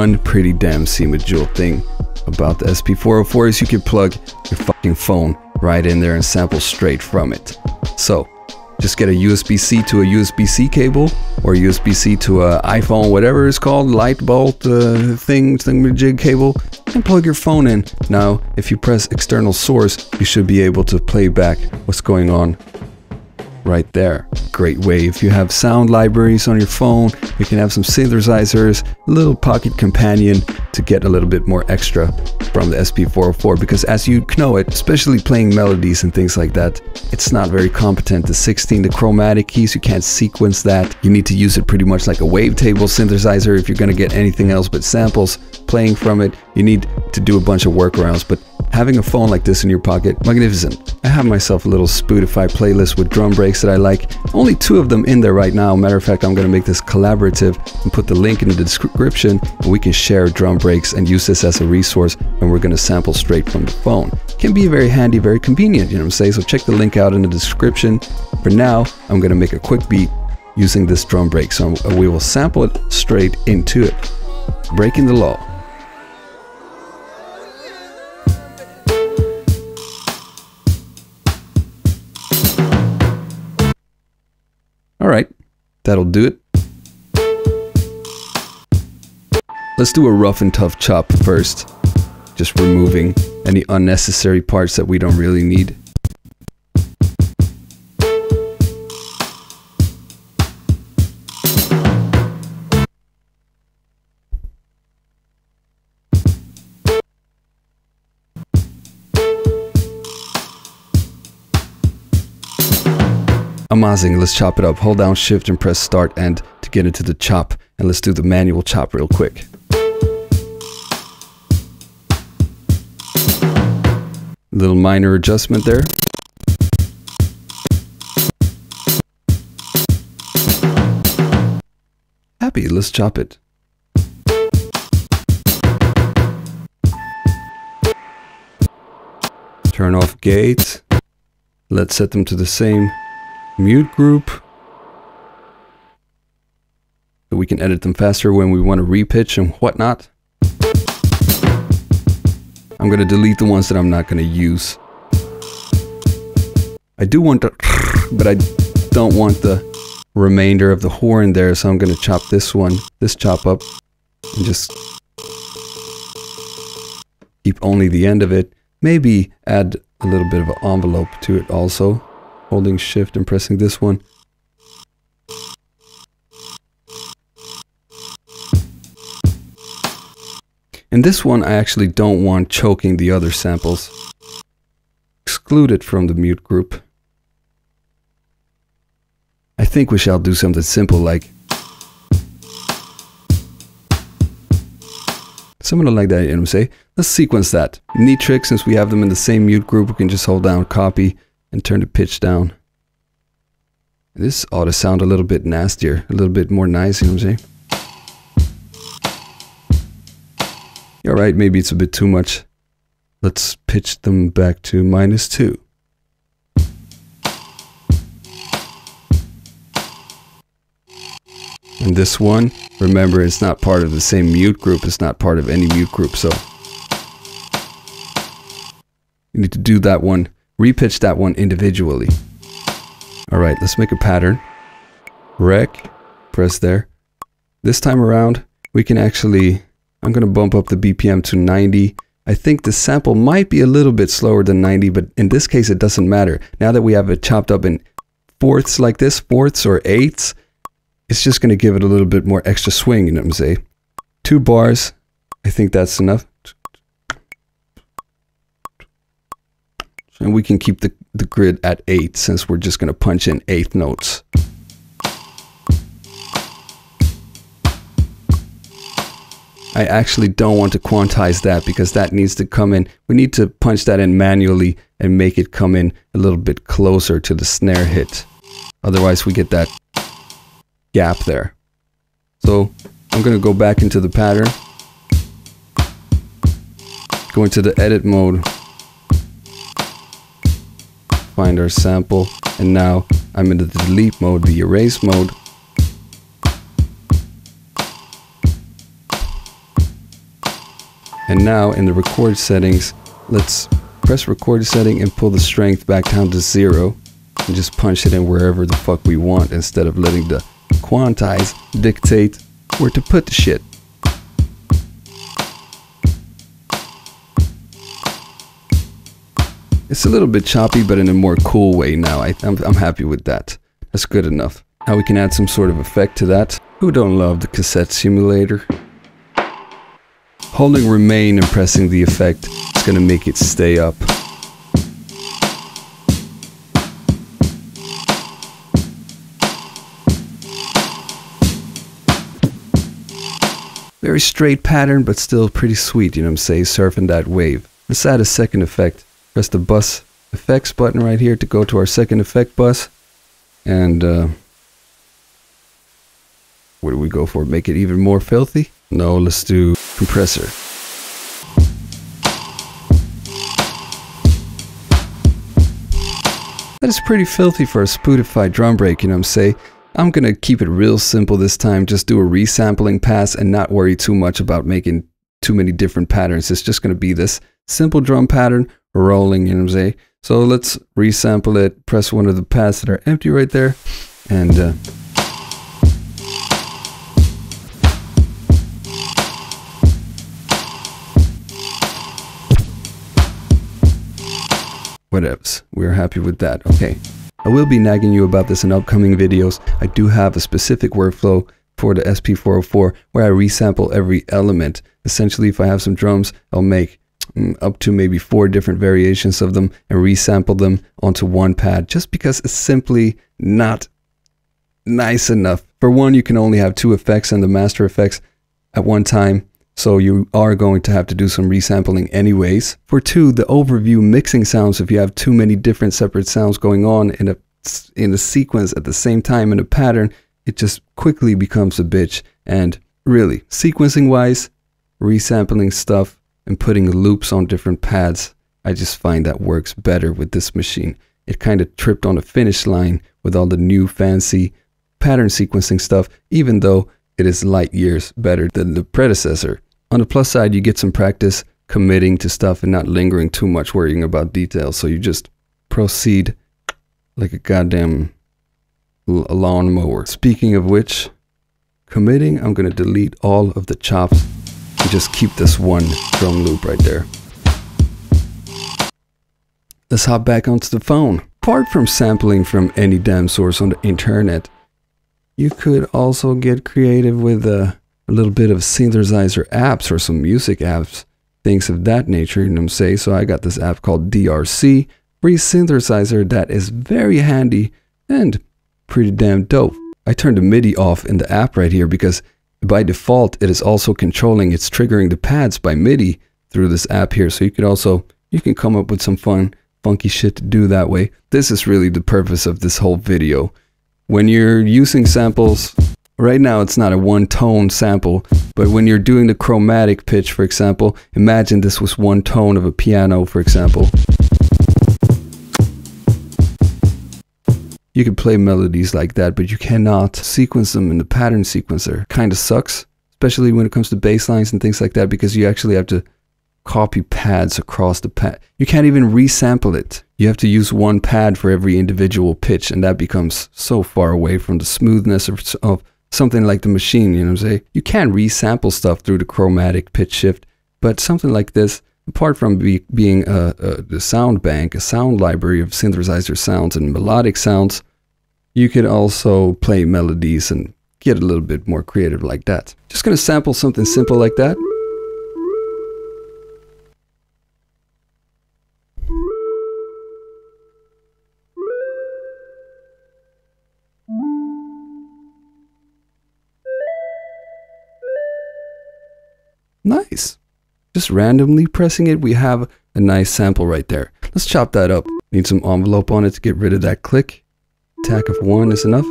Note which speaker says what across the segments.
Speaker 1: one pretty damn module thing about the SP-404 is you can plug your fucking phone right in there and sample straight from it. So just get a USB-C to a USB-C cable, or USB-C to a iPhone, whatever it's called, light bolt thingamajig cable, and plug your phone in. Now, if you press external source, you should be able to play back what's going on right there. Great way. If you have sound libraries on your phone, you can have some synthesizers, a little pocket companion to get a little bit more extra from the SP-404, because as you know it, especially playing melodies and things like that, it's not very competent. The 16, the chromatic keys, you can't sequence that. You need to use it pretty much like a wavetable synthesizer if you're going to get anything else but samples playing from it. You need to do a bunch of workarounds, but having a phone like this in your pocket, magnificent. I have myself a little Spotify playlist with drum breaks that I like. Only 2 of them in there right now. Matter of fact, I'm going to make this collaborative and put the link in the description, and we can share drum breaks and use this as a resource, and we're going to sample straight from the phone. Can be very handy, very convenient, you know what I'm saying? So check the link out in the description. For now, I'm going to make a quick beat using this drum break. So we will sample it straight into it. Breaking the law. Alright, that'll do it. Let's do a rough and tough chop first. Just removing any unnecessary parts that we don't really need. Amazing, let's chop it up. Hold down shift and press start end to get into the chop. And let's do the manual chop real quick. Little minor adjustment there. Happy, let's chop it. Turn off gate. Let's set them to the same mute group, so we can edit them faster when we want to repitch and whatnot. I'm going to delete the ones that I'm not going to use. I do want to, but I don't want the remainder of the horn there, so I'm going to chop this chop up, and just keep only the end of it. Maybe add a little bit of an envelope to it also. Holding shift and pressing this one. In this one, I actually don't want choking the other samples. Exclude it from the mute group. I think we shall do something simple like something like that, you know what I'm saying? Let's sequence that. Neat trick, since we have them in the same mute group, we can just hold down copy and turn the pitch down. This ought to sound a little bit nastier, a little bit more nice, you know what I'm saying? You're right, maybe it's a bit too much. Let's pitch them back to -2. And this one, remember, it's not part of the same mute group, it's not part of any mute group, so you need to do that one. Repitch that one individually. Alright, let's make a pattern. Rec, press there. This time around, we can actually, I'm going to bump up the BPM to 90. I think the sample might be a little bit slower than 90, but in this case it doesn't matter. Now that we have it chopped up in fourths like this, fourths or eighths, it's just going to give it a little bit more extra swing, you know what I'm saying? 2 bars, I think that's enough. And we can keep the grid at 8 since we're just going to punch in 8th notes. I actually don't want to quantize that because that needs to come in. We need to punch that in manually and make it come in a little bit closer to the snare hit. Otherwise we get that gap there. So I'm going to go back into the pattern. Go into the edit mode. Find our sample, and now I'm in the delete mode, the erase mode. And now in the record settings, let's press record setting and pull the strength back down to 0 and just punch it in wherever the fuck we want instead of letting the quantize dictate where to put the shit. It's a little bit choppy, but in a more cool way now. I'm happy with that. That's good enough. Now we can add some sort of effect to that. Who don't love the cassette simulator? Holding remain and pressing the effect is gonna make it stay up. Very straight pattern, but still pretty sweet, you know what I'm saying? Surfing that wave. Let's add a second effect. Press the bus effects button right here to go to our second effect bus. And what do we go for? Make it even more filthy? No, let's do compressor. That is pretty filthy for a spoodified drum break, you know what I'm saying? I'm gonna keep it real simple this time, just do a resampling pass and not worry too much about making too many different patterns. It's just gonna be this simple drum pattern rolling, you know what I'm saying? So let's resample it, press one of the pads that are empty right there, and whatevs. We're happy with that. Okay. I will be nagging you about this in upcoming videos. I do have a specific workflow for the SP-404 where I resample every element. Essentially, if I have some drums, I'll make up to maybe 4 different variations of them and resample them onto one pad just because it's simply not nice enough. For one, you can only have 2 effects and the master effects at one time. So you are going to have to do some resampling anyways. For 2, the overview mixing sounds, if you have too many different separate sounds going on in a sequence at the same time in a pattern, it just quickly becomes a bitch. And really, sequencing wise, resampling stuff and putting loops on different pads, I just find that works better with this machine. It kind of tripped on the finish line with all the new fancy pattern sequencing stuff, even though it is light years better than the predecessor. On the plus side, you get some practice committing to stuff and not lingering too much worrying about details. So you just proceed like a goddamn lawnmower. Speaking of which, committing, I'm going to delete all of the chops and just keep this one drum loop right there. Let's hop back onto the phone. Apart from sampling from any damn source on the internet, you could also get creative with a little bit of synthesizer apps or some music apps, things of that nature, you know what I'm saying? So I got this app called DRC, free synthesizer that is very handy and pretty damn dope. I turned the MIDI off in the app right here because by default it is also controlling, it's triggering the pads by MIDI through this app here. So you can come up with some funky shit to do that way. This is really the purpose of this whole video. When you're using samples, right now it's not a one-tone sample, but when you're doing the chromatic pitch, for example, imagine this was one tone of a piano, for example. You can play melodies like that, but you cannot sequence them in the pattern sequencer. Kind of sucks, especially when it comes to bass lines and things like that, because you actually have to copy pads across the pad. You can't even resample it. You have to use one pad for every individual pitch, and that becomes so far away from the smoothness of something like the Maschine, you know what I'm saying? You can resample stuff through the chromatic pitch shift, but something like this, apart from being a sound bank, a sound library of synthesizer sounds and melodic sounds, you can also play melodies and get a little bit more creative like that. Just gonna sample something simple like that. Nice. Just randomly pressing it, we have a nice sample right there. Let's chop that up. Need some envelope on it to get rid of that click. Attack of 1 is enough.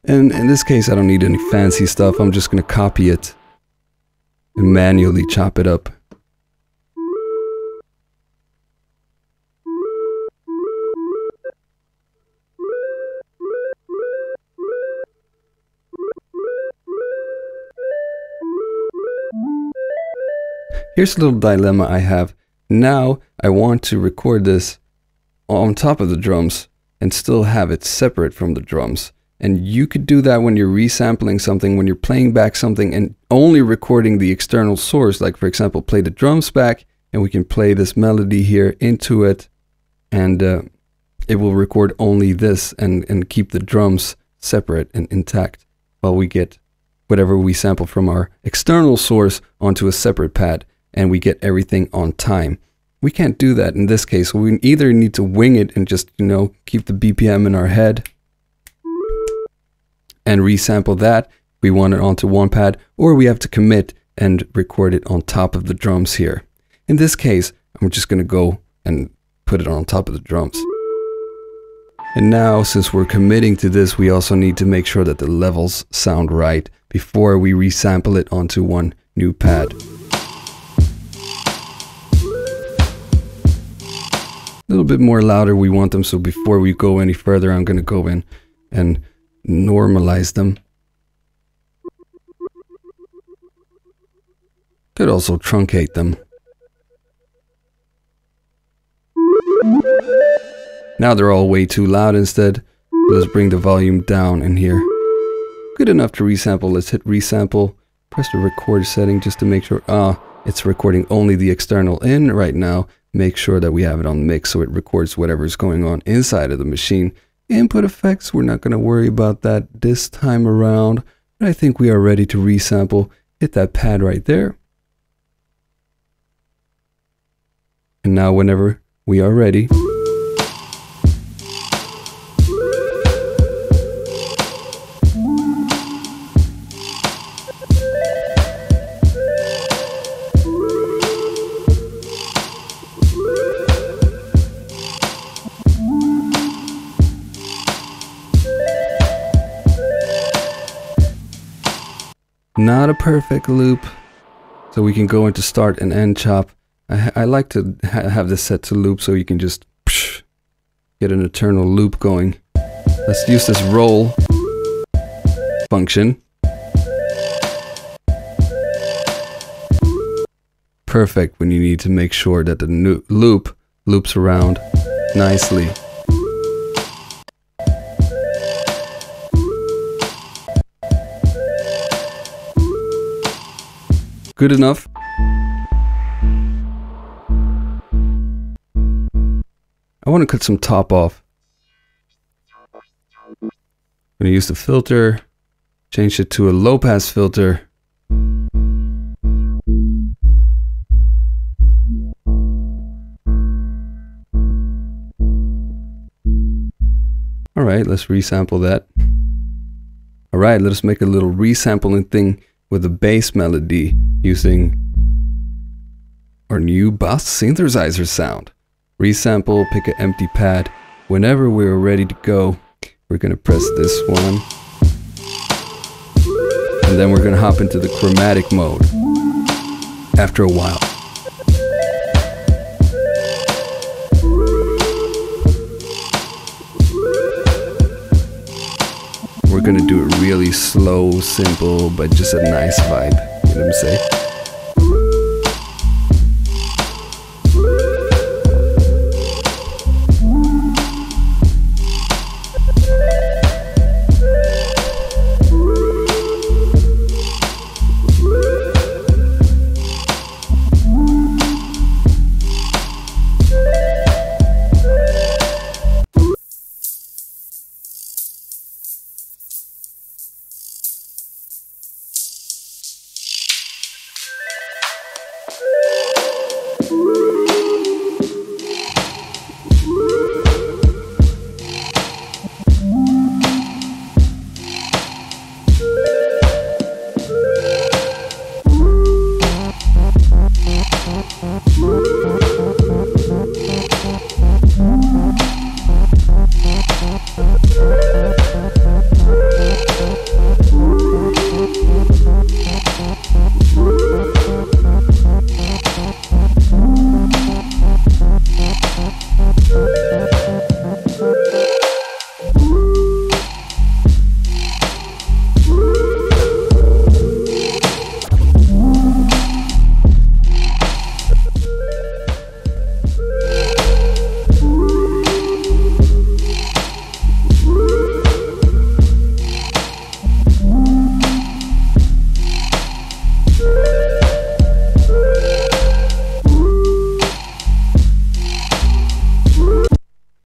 Speaker 1: And in this case, I don't need any fancy stuff. I'm just going to copy it and manually chop it up. Here's a little dilemma I have. Now I want to record this on top of the drums and still have it separate from the drums. And you could do that when you're resampling something, when you're playing back something and only recording the external source. Like for example, play the drums back and we can play this melody here into it, and it will record only this and keep the drums separate and intact while we get whatever we sample from our external source onto a separate pad and we get everything on time. We can't do that in this case. We either need to wing it and just, you know, keep the BPM in our head and resample that. We want it onto one pad, or we have to commit and record it on top of the drums here. In this case, I'm just going to go and put it on top of the drums. And now, since we're committing to this, we also need to make sure that the levels sound right before we resample it onto one new pad. A little bit more louder we want them, so before we go any further, I'm going to go in and normalize them. Could also truncate them. Now they're all way too loud instead. Let's bring the volume down in here. Good enough to resample. Let's hit resample. Press the record setting just to make sure. It's recording only the external in right now. Make sure that we have it on mix so it records whatever's going on inside of the machine. Input effects, we're not going to worry about that this time around. But I think we are ready to resample. Hit that pad right there. And now whenever we are ready, not a perfect loop, so we can go into start and end chop. I like to have this set to loop so you can just get an eternal loop going. Let's use this roll function. Perfect when you need to make sure that the loop loops around nicely. Good enough. I want to cut some top off. I'm going to use the filter, change it to a low pass filter. Alright, let's resample that. Alright, let us make a little resampling thing with a bass melody using our new bass synthesizer sound. Resample, pick an empty pad. Whenever we're ready to go, we're going to press this one. And then we're going to hop into the chromatic mode after a while. We're going to do it really slow, simple, but just a nice vibe. You know what I'm saying?